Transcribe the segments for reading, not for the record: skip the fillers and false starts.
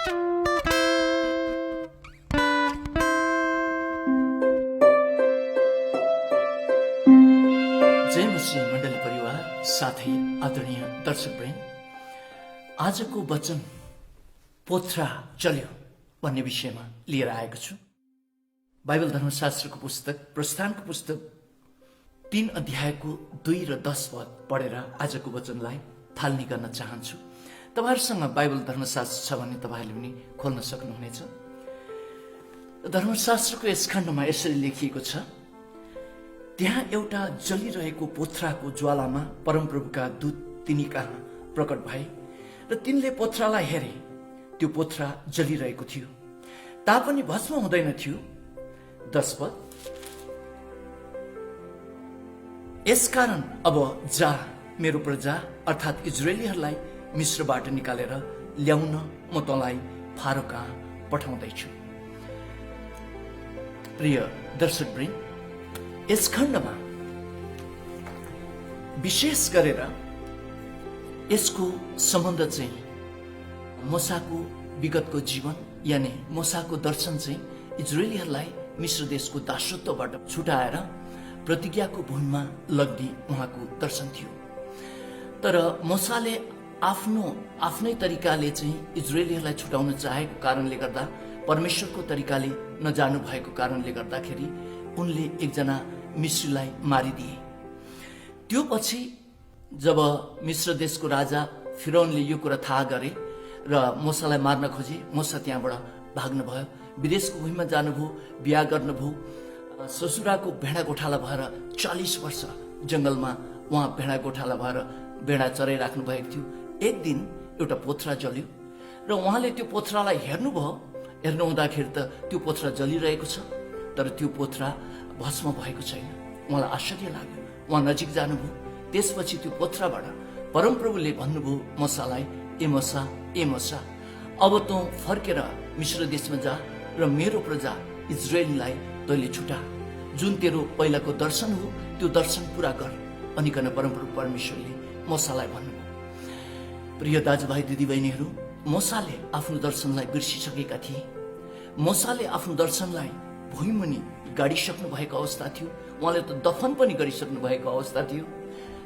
जय मसीह मण्डली परिवार साथै आदरणीय दर्शकवृन्द, आजको वचन पोथ्रा चल्यो भन्ने विषयमा लिएर आएको छु। बाइबल धर्मशास्त्रको पुस्तक प्रस्थानको पुस्तक 3 अध्यायको 2 र 10 पद पढेर आजको वचनलाई थालनी गर्न चाहन्छु। तपाईहरुसँग बाइबल धर्मशास्त्र छ भने तपाईहरुले पनि खोल्न सक्नुहुनेछ। धर्मशास्त्रको यस खण्डमा यसरी लेखिएको छ, त्यहाँ एउटा जलिरहेको पोथ्राको ज्वालामा परमप्रभुका दूत तिनी कहाँ प्रकट भए र तिनले पोथ्रालाई हेरे। त्यो पोथ्रा जलिरहेको थियो, तापनि भस्म हुँदैन थियो। 10 पद, यसकारण अब जा, मेरो प्रजा अर्थात् इजरायलीहरूलाई मिस्रबाट निकालेर ल्याउन म तँलाई फारो कहाँ पठाउँदैछु। प्रिय दर्शकवृन्द, यस खण्डमा विशेष गरेर यसको सम्बन्ध चाहिँ मूसाको विगतको जीवन यानि मूसाको दर्शन चाहिँ इजरायलीहरूलाई मिस्र देशको दासत्वबाट छुटाएर प्रतिज्ञाको भूमिमा लग्ने उहाँको दर्शन थियो। तर मूसाले आफ्नै तरिकाले चाहिँ इजरायलीहरूलाई छुटाउन चाहेको कारणले गर्दा, परमेश्वरको तरिकाले नजानु भएको कारणले गर्दाखेरि उनले एकजना मिश्रीलाई मारिदिए। त्यो पछि जब मिश्र देशको राजा फिरौनले यो कुरा थाहा गरे र मूसालाई मार्न खोजे, मूसा त्यहाँबाट भाग्न भयो, विदेशको भूमिमा जानुभयो, बिहा गर्नुभयो, ससुराको भेडा गोठाला भएर 40 वर्ष जंगलमा उहाँ भेडा गोठाला भएर भेडा चराइराख्नु भएको थियो। एक दिन एउटा पोथ्रा जल्यो र उहाँले त्यो पोथ्रालाई हेर्नुभयो। हेर्नु हुँदाखेरि त त्यो पोथ्रा जलिरहेको छ, तर त्यो पोथ्रा भस्म भएको छैन। उहाँलाई आश्चर्य लाग्यो। उहाँ नजिक जानुभयो। त्यसपछि त्यो पोथ्राबाट परमप्रभुले भन्नुभयो मूसालाई, ए मूसा, अब तँ फर्केर मिस्र देशमा जा र मेरो प्रजा इजरायलीलाई तैँले छुटा। जुन तेरो पहिलाको दर्शन हो त्यो दर्शन पूरा गर भनिकन परमप्रभु परमेश्वरले मूसालाई भन्नुभयो। प्रिय दाजुभाइ दिदीबहिनीहरू, मूसाले आफ्नो दर्शनलाई बिर्सिसकेका थिए। मूसाले आफ्नो दर्शनलाई भुइँमुनि गाडिसक्नु भएको अवस्था थियो। उहाँले त दफन पनि गरिसक्नु भएको अवस्था थियो।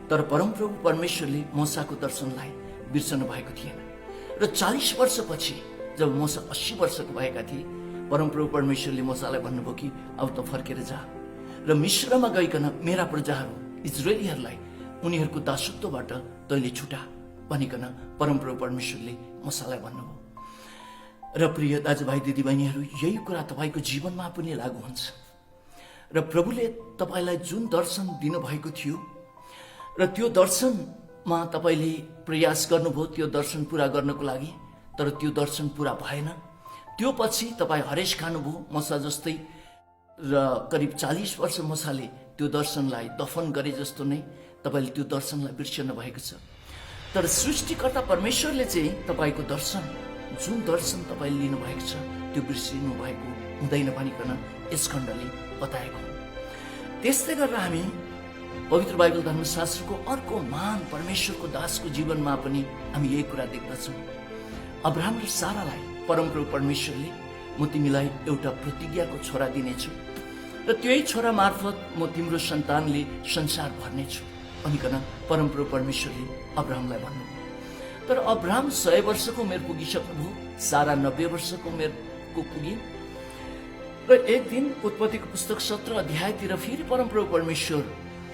तर परमप्रभु परमेश्वरले मूसाको दर्शनलाई बिर्सनु भएको थिएन। र 40 वर्षपछि जब मूसा 80 वर्षको भएका थिए, परमप्रभु परमेश्वरले मूसालाई भन्नुभयो कि अब त फर्केर जा र मिस्रमा गइकन मेरा प्रजाहरू इजरायलीहरूलाई उनीहरूको दासत्वबाट तैँले छुटा भनिकन परमप्रभु परमेश्वरले मूसालाई भन्नुभयो। र प्रिय दाजुभाइ दिदीबहिनीहरू, यही कुरा तपाईँको जीवनमा पनि लागू हुन्छ। र प्रभुले तपाईँलाई जुन दर्शन दिनुभएको थियो र त्यो दर्शनमा तपाईँले प्रयास गर्नुभयो त्यो दर्शन पूरा गर्नको लागि, तर त्यो दर्शन पूरा भएन। त्यो पछि तपाईँ हरेस खानुभयो मूसा जस्तै र करिब 40 वर्ष मूसाले त्यो दर्शनलाई दफन गरे जस्तो नै तपाईँले त्यो दर्शनलाई बिर्सनु भएको छ। तर सृष्टिकर्ता परमेश्वरले चाहिँ तपाईँको दर्शन, जुन दर्शन तपाईँले लिनुभएको छ त्यो बिर्सिनु भएको हुँदैन भनिकन यस खण्डले बताएको। त्यस्तै गरेर हामी पवित्र बाइबल धर्मशास्त्रको अर्को महान परमेश्वरको दासको जीवनमा पनि हामी यही कुरा देख्दछौँ। अब्राहम र सारालाई परमप्रभु परमेश्वरले म तिमीलाई एउटा प्रतिज्ञाको छोरा दिनेछु र त्यही छोरा मार्फत म तिम्रो सन्तानले संसार भर्नेछु भनिकन परमप्रभु परमेश्वरले अब्राहमलाई भन्नुभयो। तर अब्राहम 100 वर्षको उमेर पुगिसक्नुभयो, सारा 90 वर्षको उमेरको पुगे। र एक दिन उत्पत्तिको पुस्तक 17 अध्यायतिर फेरि परमप्रभु परमेश्वर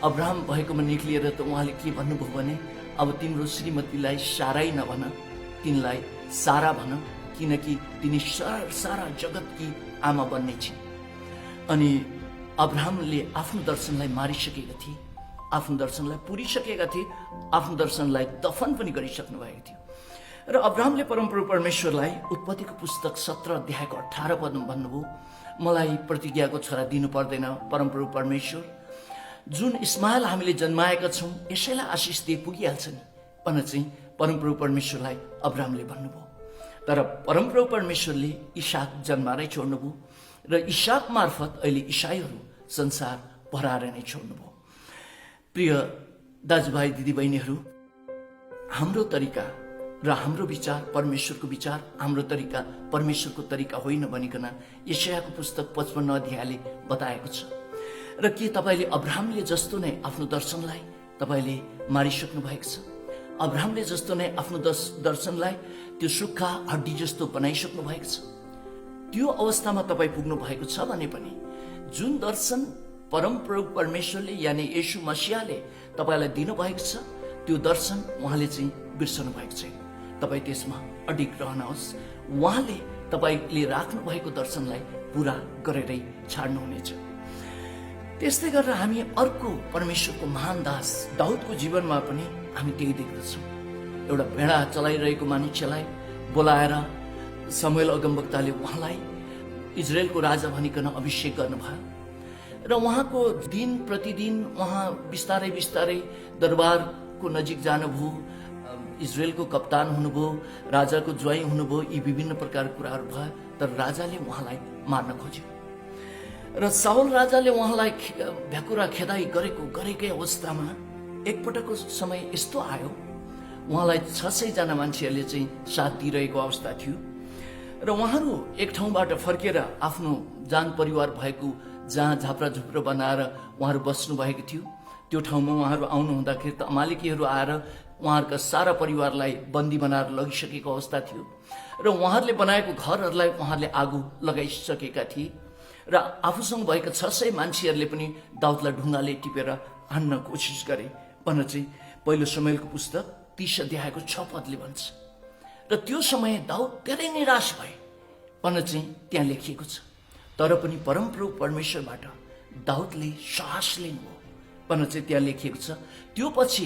अब्राहम भएकोमा निक्लिएर त उहाँले के भन्नुभयो भने, अब तिम्रो श्रीमतीलाई सारै नभन, तिनलाई सारा भन, किनकि तिनी सारा जगतकी आमा बन्ने छिन्। अनि अब्राहमले आफ्नो दर्शनलाई मारिसकेका थिए, आफ्नो दर्शनलाई पुरिसकेका थिए, आफ्नो दर्शनलाई दफन पनि गरिसक्नु भएको थियो। र अब्राहमले परमप्रभु परमेश्वरलाई उत्पत्तिको पुस्तक 17 अध्यायको 18 पदमा भन्नुभयो, मलाई प्रतिज्ञाको छोरा दिनु पर्दैन परमप्रभु परमेश्वर, जुन इस्माइल हामीले जन्माएका छौँ यसैलाई आशिष दिए पुगिहाल्छ नि भन्न चाहिँ परमप्रभु परमेश्वरलाई अब्राहमले भन्नुभयो। तर परमप्रभु परमेश्वरले इसाक जन्माएरै छोड्नुभयो र इसाक मार्फत अहिले इसाईहरू संसार भराएर नै छोड्नुभयो। प्रिय दाजुभाइ दिदीबहिनीहरू, हाम्रो तरिका र हाम्रो विचार परमेश्वरको विचार, हाम्रो तरिका परमेश्वरको तरिका होइन भनिकन यशायाको पुस्तक 55 अध्यायले बताएको छ। र के तपाईँले अब्राहमले जस्तो नै आफ्नो दर्शनलाई तपाईँले मारिसक्नु भएको छ? अब्राहमले जस्तो नै आफ्नो दर्शनलाई त्यो सुक्खा हड्डी जस्तो बनाइसक्नु भएको छ? त्यो अवस्थामा तपाईँ पुग्नु भएको छ भने पनि जुन दर्शन परमप्रभु परमेश्वरले यानि येशू मसीहले तपाईँलाई दिनुभएको छ त्यो दर्शन उहाँले चाहिँ बिर्सनु भएको छैन। तपाईँ त्यसमा अडिग रहनुहोस्। उहाँले तपाईँले राख्नु भएको दर्शनलाई पूरा गरेरै छाड्नुहुनेछ। त्यस्तै गरेर हामी अर्को परमेश्वरको महान दास दाउदको जीवनमा पनि हामी त्यही देख्दछौँ। एउटा भेडा चलाइरहेको मानिसलाई बोलाएर शमूएल अगमवक्ताले उहाँलाई इजरायलको राजा भनिकन अभिषेक गर्नुभयो र उहाँको दिन प्रतिदिन उहाँ बिस्तारै बिस्तारै दरबारको नजिक जानुभयो, इजरायलको कप्तान हुनुभयो, राजाको ज्वाइँ हुनुभयो। यी विभिन्न प्रकारका कुराहरू भयो, तर राजाले उहाँलाई मार्न खोज्यो र साउल राजाले उहाँलाई भ्याकुरा खेदाई गरेकै अवस्थामा एकपटकको समय यस्तो आयो, उहाँलाई 600 जना मान्छेहरूले चाहिँ साथ दिइरहेको अवस्था थियो र उहाँहरू एक ठाउँबाट फर्केर आफ्नो जान परिवार भएको जहाँ झाप्रा झुप्रो बनाएर उहाँहरू बस्नु भएको थियो त्यो ठाउँमा उहाँहरू आउनु हुँदाखेरि त अमालेकीहरू आएर उहाँहरूका सारा परिवारलाई बन्दी बनाएर लगिसकेको अवस्था थियो र उहाँहरूले बनाएको घरहरूलाई उहाँहरूले आगो लगाइसकेका थिए र आफूसँग भएका 600 मान्छेहरूले पनि दाउदलाई ढुङ्गाले टिपेर हान्न कोसिस गरे भन्न चाहिँ पहिलो शमूएलको पुस्तक 30 अध्यायको 6 पदले भन्छ। र त्यो समय दाउद धेरै निराश भए भन्न चाहिँ त्यहाँ लेखिएको छ। तर पनि परमप्रभु परमेश्वरबाट दाउदले साहस लिनुभयो भन्न चाहिँ त्यहाँ लेखिएको छ। त्यो पछि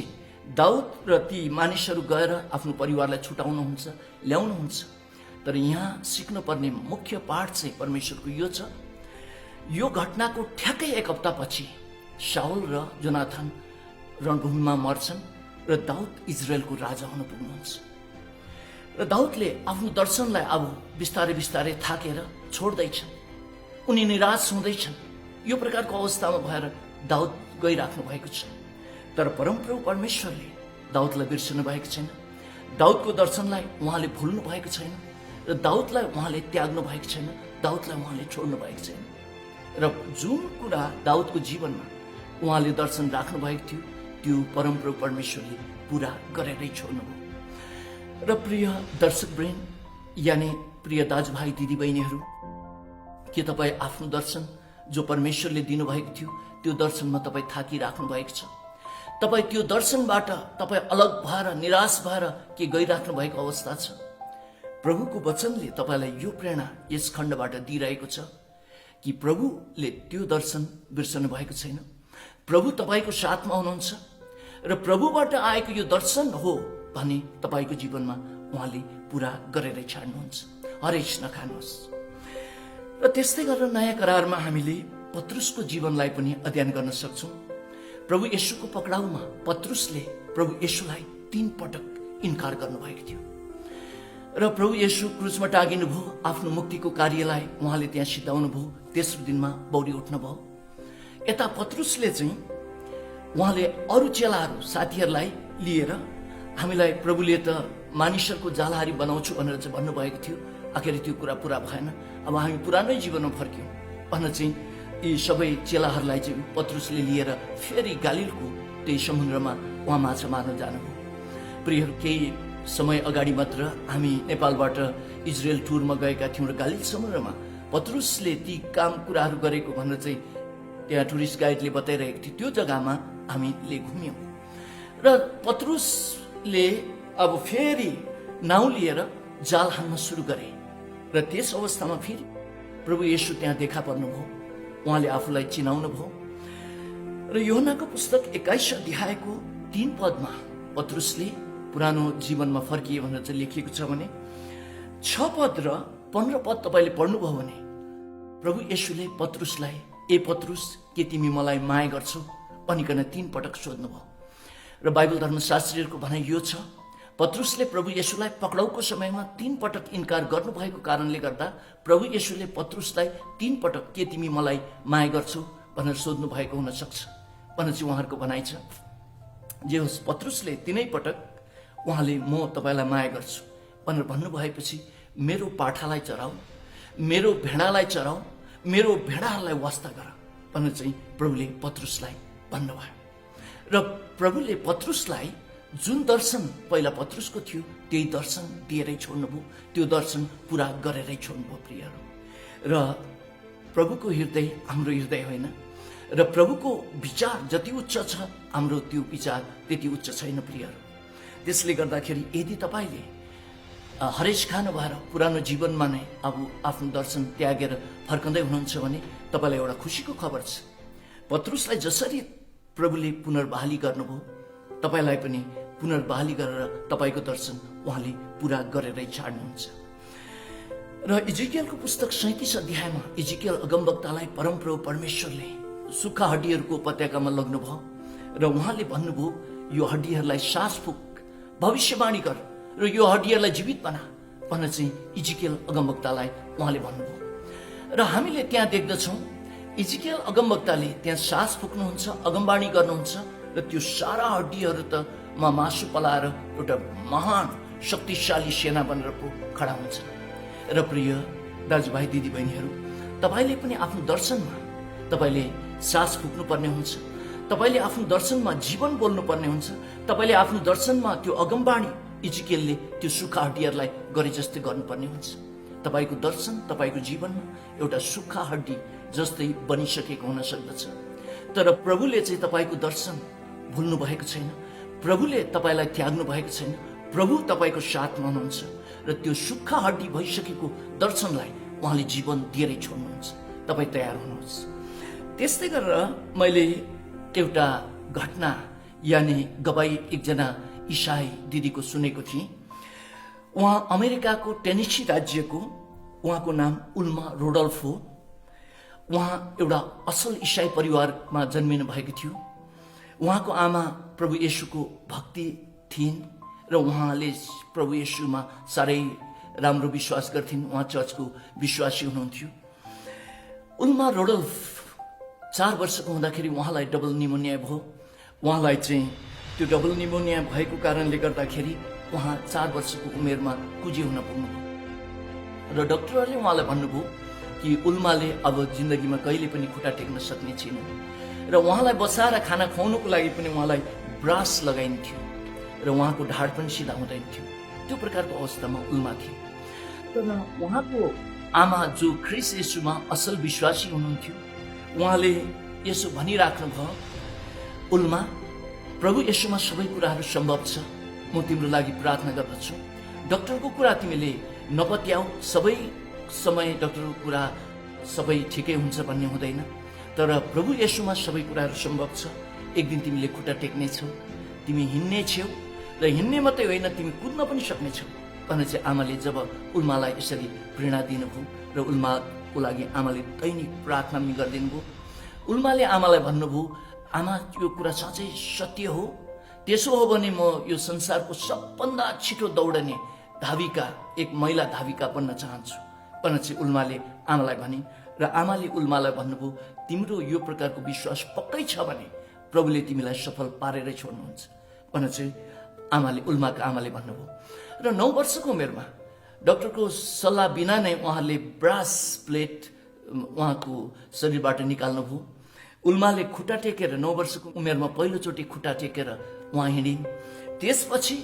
दाउद र ती मानिसहरू गएर आफ्नो परिवारलाई छुटाउनुहुन्छ, ल्याउनुहुन्छ। तर यहाँ सिक्नुपर्ने मुख्य पाठ चाहिँ परमेश्वरको यो छ, यो घटनाको ठ्याक्कै एक हप्तापछि शाउल र जोनाथन रणभूमिमा मर्छन् र दाउद इजरायलको राजा हुन पुग्नुहुन्छ। र दाउदले आफ्नो दर्शनलाई अब बिस्तारै बिस्तारै थाकेर छोड्दैछन्, उनी निराश हुँदैछन्। यो प्रकारको अवस्थामा भएर दाउद गइराख्नु भएको छ। तर परमप्रभु परमेश्वरले दाउदलाई बिर्सनु भएको छैन, दाउदको दर्शनलाई उहाँले भुल्नु भएको छैन र दाउदलाई उहाँले त्याग्नु भएको छैन, दाउदलाई उहाँले छोड्नु भएको छैन। र जुन कुरा दाउदको जीवनमा उहाँले दर्शन राख्नु भएको थियो त्यो परमप्रभु परमेश्वरले पूरा गरेरै छोड्नुभयो। र प्रिय दर्शकवृन्द यानि प्रिय दाजुभाइ दिदीबहिनीहरू, के तपाईँ आफ्नो दर्शन जो परमेश्वरले दिनुभएको थियो त्यो दर्शनमा तपाईँ थाकिराख्नु भएको छ? तपाईँ त्यो दर्शनबाट तपाईँ अलग भएर निराश भएर के गइराख्नु भएको अवस्था छ? प्रभुको वचनले तपाईँलाई यो प्रेरणा यस खण्डबाट दिइरहेको छ कि प्रभुले त्यो दर्शन बिर्सनु भएको छैन। प्रभु तपाईँको साथमा हुनुहुन्छ र प्रभुबाट आएको यो दर्शन हो भने तपाईँको जीवनमा उहाँले पूरा गरेरै छाड्नुहुन्छ। हरेस नखानुहोस्। र त्यस्तै गरेर नयाँ करारमा हामीले पत्रुसको जीवनलाई पनि अध्ययन गर्न सक्छौँ। प्रभु येशूको पक्राउमा पत्रुसले प्रभु येशूलाई 3 पटक इन्कार गर्नुभएको थियो र प्रभु येशू क्रुसमा टाँगिनु भयो। आफ्नो मुक्तिको कार्यलाई उहाँले त्यहाँ सिद्धाउनु भयो। तेस्रो दिनमा बौडी उठ्नुभयो। यता पत्रुसले चाहिँ उहाँले अरू चेलाहरू साथीहरूलाई लिएर हामीलाई प्रभुले त मानिसहरूको जालहारी बनाउँछु भनेर चाहिँ भन्नुभएको थियो, आखिर त्यो कुरा पुरा भएन, अब हामी पुरानै जीवनमा फर्क्यौँ भन्न चाहिँ यी सबै चेलाहरूलाई चाहिँ पत्रुसले लिएर फेरि गालिलको त्यही समुद्रमा उहाँ माछा मार्न जानुभयो। प्रियहरू, केही समय अगाडि मात्र हामी नेपालबाट इजरायल टुरमा गएका थियौँ र गालिल समुद्रमा पत्रुसले ती काम कुराहरू गरेको भनेर चाहिँ त्यहाँ टुरिस्ट गाइडले बताइरहेको थियो। त्यो जग्गामा हामीले घुम्यौँ र पत्रुसले अब फेरि नाउँ लिएर जाल हान्न सुरु गरे र त्यस अवस्थामा फेरि प्रभु येशू त्यहाँ देखा पर्नुभयो। उहाँले आफूलाई चिनाउनु भयो र यूहन्नाको पुस्तक 21 अध्यायको 3 पदमा पत्रुसले पुरानो जीवनमा फर्किए भनेर चाहिँ लेखिएको छ भने 6 पद र 15 पद तपाईँले पढ्नुभयो भने प्रभु येशूले पत्रुसलाई, ए पत्रुस, के तिमी मलाई माया गर्छौ भनिकन 3 पटक सोध्नुभयो। र बाइबल धर्मशास्त्रीहरूको भनाइ यो छ, पत्रुसले प्रभु येशूलाई पक्राउको समयमा 3 पटक इन्कार गर्नुभएको कारणले गर्दा प्रभु येशूले पत्रुसलाई 3 पटक के तिमी मलाई माया गर्छौ भनेर सोध्नु भएको हुन सक्छ भनेर चाहिँ उहाँहरूको भनाइ छ। जे होस्, पत्रुसले 3 पटक उहाँले म तपाईँलाई माया गर्छु भनेर भन्नुभएपछि मेरो पाठालाई चराऊ, मेरो भेडालाई चराऊ, मेरो भेडाहरूलाई वास्ता गर भनेर चाहिँ प्रभुले पत्रुसलाई भन्नुभयो। र प्रभुले पत्रुसलाई जुन दर्शन पहिला पत्रुसको थियो त्यही दर्शन दिएरै छोड्नुभयो, त्यो दर्शन पुरा गरेरै छोड्नुभयो प्रियहरू। र प्रभुको हृदय हाम्रो हृदय होइन, र प्रभुको विचार जति उच्च छ हाम्रो त्यो विचार त्यति उच्च छैन प्रियहरू। त्यसले गर्दाखेरि यदि तपाईँले हरेस खानु भएर पुरानो जीवनमा नै अब आफ्नो दर्शन त्यागेर फर्कँदै हुनुहुन्छ भने तपाईँलाई एउटा खुसीको खबर छ। पत्रुसलाई जसरी प्रभुले पुनर्बहाली गर्नुभयो, तपाईँलाई पनि पुनर्बहाली गरेर तपाईँको दर्शन उहाँले पुरा गरेरै छाड्नुहुन्छ। र इजिकियलको पुस्तक 37 अध्यायमा इजिकियल अगमवक्तालाई परमप्रभु परमेश्वरले सुक्खा हड्डीहरूको उपत्यकामा लग्नुभयो र उहाँले भन्नुभयो यो हड्डीहरूलाई सास फुक, भविष्यवाणी गर र यो हड्डीहरूलाई जीवित बना भनेर चाहिँ इजिकियल अगमवक्तालाई उहाँले भन्नुभयो। र हामीले त्यहाँ देख्दछौँ इजिकियल अगमवक्ताले त्यहाँ सास फुक्नुहुन्छ, अगमवाणी गर्नुहुन्छ र त्यो सारा हड्डीहरू त मासु पलाएर एउटा महान शक्तिशाली सेना बनेर पो खडा हुन्छ। र प्रिय दाजुभाइ दिदीबहिनीहरू, तपाईँले पनि आफ्नो दर्शनमा तपाईँले सास फुक्नुपर्ने हुन्छ, तपाईँले आफ्नो दर्शनमा जीवन बोल्नुपर्ने हुन्छ, तपाईँले आफ्नो दर्शनमा त्यो अगमवाणी इजिकियलले त्यो सुक्खा हड्डीहरूलाई गरे जस्तै गर्नुपर्ने हुन्छ। तपाईँको दर्शन तपाईँको जीवनमा एउटा सुक्खा हड्डी जस्तै बनिसकेको हुन सक्दछ, तर प्रभुले चाहिँ तपाईँको दर्शन भुल्नु भएको छैन, प्रभुले तपाईँलाई त्याग्नु भएको छैन, प्रभु तपाईँको साथमा हुनुहुन्छ र त्यो सुक्खा हड्डी भइसकेको दर्शनलाई उहाँले जीवन दिएरै छोड्नुहुन्छ। तपाईँ तयार हुनुहोस्। त्यस्तै गरेर मैले एउटा घटना यानि गवाई एकजना इसाई दिदीको सुनेको थिएँ। उहाँ अमेरिकाको टेनेसी राज्यको, उहाँको नाम उल्मा रोडल्फ हो। उहाँ एउटा असल इसाई परिवारमा जन्मिनु भएको थियो। उहाँको आमा प्रभु येशूको भक्ति थिइन् र उहाँले प्रभु येशूमा साह्रै राम्रो विश्वास गर्थिन्। उहाँ चर्चको विश्वासी हुनुहुन्थ्यो। उल्मा रोडल्फ 4 वर्षको हुँदाखेरि उहाँलाई डबल निमोनिया भयो। उहाँलाई चाहिँ त्यो डबल निमोनिया भएको कारणले गर्दाखेरि उहाँ 4 वर्षको उमेरमा कुजी हुन पुग्नुभयो र डाक्टरहरूले उहाँलाई भन्नुभयो कि उल्माले अब जिन्दगीमा कहिले पनि खुट्टा टेक्न सक्ने छैन र उहाँलाई बसाएर खाना खुवाउनुको लागि पनि उहाँलाई ब्रास लगाइन्थ्यो र उहाँको ढाड पनि सिधा हुँदैन थियो। त्यो प्रकारको अवस्थामा उल्मा थियो। तर उहाँको आमा जो ख्रिस्ट येशूमा असल विश्वासी हुनुहुन्थ्यो, उहाँले यसो भनिराख्नु भयो, उल्मा, प्रभु येशूमा सबै कुराहरू सम्भव छ, म तिम्रो लागि प्रार्थना गर्दछु। डाक्टरको कुरा तिमीले नपत्याऊ, सबै समय डाक्टरको कुरा सबै ठिकै हुन्छ भन्ने हुँदैन, तर प्रभु येशूमा सबै कुराहरू सम्भव छ। एक दिन तिमीले खुट्टा टेक्नेछौ, तिमी हिँड्नेछौ र हिँड्ने मात्रै होइन तिमी कुद्न पनि सक्नेछौ भनेर चाहिँ आमाले जब उल्मालाई यसरी प्रेरणा दिनुभयो र उल्माको लागि आमाले दैनिक प्रार्थना पनि गरिदिनु भयो। उल्माले आमालाई भन्नुभयो, आमा यो कुरा साँच्चै सत्य हो, त्यसो हो भने म यो संसारको सबभन्दा छिटो दौडने धाविका, एक महिला धाविका बन्न चाहन्छु भनेर चाहिँ उल्माले आमालाई भने र आमाले उल्मालाई भन्नुभयो, तिम्रो यो प्रकारको विश्वास पक्कै छ भने प्रभुले तिमीलाई सफल पारेरै छोड्नुहुन्छ भनेर चाहिँ उल्माका आमाले भन्नुभयो। र 9 वर्षको उमेरमा डाक्टरको सल्लाह बिना नै उहाँले ब्रास प्लेट उहाँको शरीरबाट निकाल्नुभयो। उल्माले खुट्टा टेकेर 9 वर्षको उमेरमा पहिलोचोटि खुट्टा टेकेर उहाँ हिँडिन्। त्यसपछि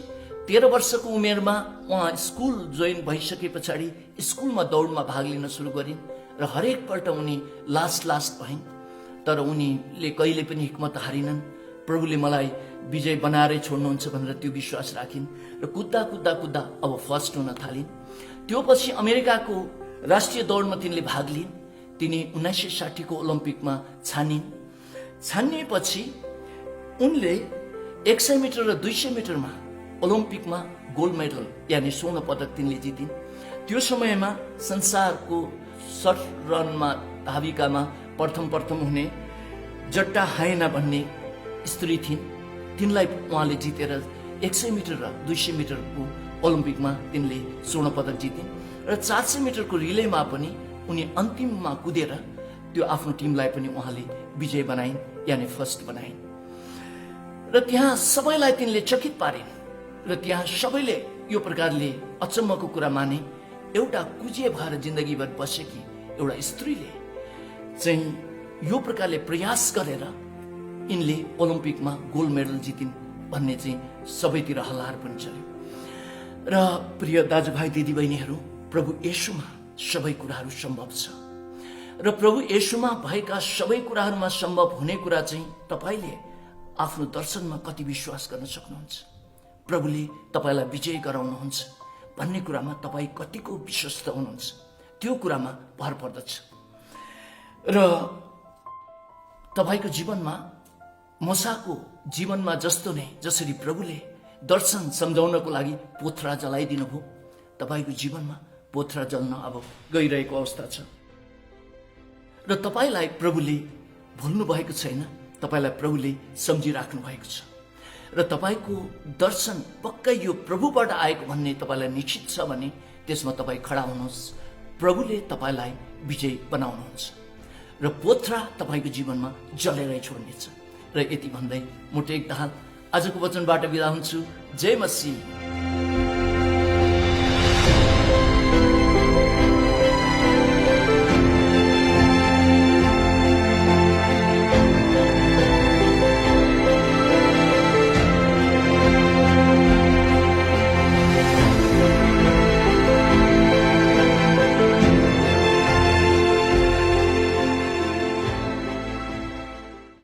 13 वर्षको उमेरमा उहाँ स्कुल जोइन भइसके पछाडि स्कुलमा दौडमा भाग लिन सुरु गरिन् र हरेक पल्ट उनी लास्ट भइन्, तर उनीले कहिले पनि हिक्मत हारिनन्। प्रभुले मलाई विजय बनाएरै छोड्नुहुन्छ भनेर त्यो विश्वास राखिन् र कुद्दा अब फर्स्ट हुन थालिन्। त्यो पछि अमेरिकाको राष्ट्रिय दौडमा तिनले भाग लिइन्। तिनी 1960 को ओलम्पिकमा छानिएपछि उनले 100 मिटर र 200 मिटरमा ओलम्पिकमा गोल्ड मेडल यानि स्वर्ण पदक तिनले जितिन्। त्यो समयमा संसारको शर्ट रनमा धाविकामा प्रथम हुने जट्टा हायना भन्ने स्त्री थिइन्। तिनलाई उहाँले जितेर 100 मिटर र 200 मिटरको ओलम्पिकमा तिनले स्वर्ण पदक जितिन् र 400 मिटरको रिलेमा पनि उनी अन्तिममा कुदेर त्यो आफ्नो टिमलाई पनि उहाँले विजय बनाइन् यानि फर्स्ट बनाइन् र त्यहाँ सबैलाई तिनले चकित पारिन्। र त्यहाँ सबैले यो प्रकारले अचम्मको कुरा माने। एउटा कुजे भएर जिन्दगीभर बसेकी एउटा स्त्रीले चाहिँ यो प्रकारले प्रयास गरेर यिनले ओलम्पिकमा गोल्ड मेडल जितिन् भन्ने चाहिँ सबैतिर हल्लार पनि चल्यो। र प्रिय दाजुभाइ दिदीबहिनीहरू, प्रभु येशूमा सबै कुराहरू सम्भव छ र प्रभु येशूमा भएका सबै कुराहरूमा सम्भव हुने कुरा चाहिँ तपाईले आफ्नो दर्शनमा कति विश्वास गर्न सक्नुहुन्छ, प्रभुले तपाईलाई विजय गराउनुहुन्छ भन्ने कुरामा तपाईँ कतिको विश्वस्त हुनुहुन्छ, त्यो कुरामा भर पर्दछ। र तपाईको जीवनमा मूसाको जीवनमा जस्तो नै जसरी प्रभुले दर्शन सम्झाउनको लागि पोथरा जलाइदिनु भयो, तपाईको जीवनमा पोथरा जल्न अब गइरहेको अवस्था छ र तपाईलाई प्रभुले भुल्नु भएको छैन, तपाईलाई प्रभुले सम्झिराख्नु भएको छ र तपाईको दर्शन पक्कै यो प्रभुबाट आएको भन्ने तपाईलाई निश्चित छ भने त्यसमा तपाईँ खडा हुनुहोस्। प्रभुले तपाईलाई विजय बनाउनुहुन्छ र पोथरा तपाईको जीवनमा जलेरै छोड्नेछ। र यति भन्दै म टेक दाहाल आजको वचनबाट बिदा हुन्छु। जय मसीह।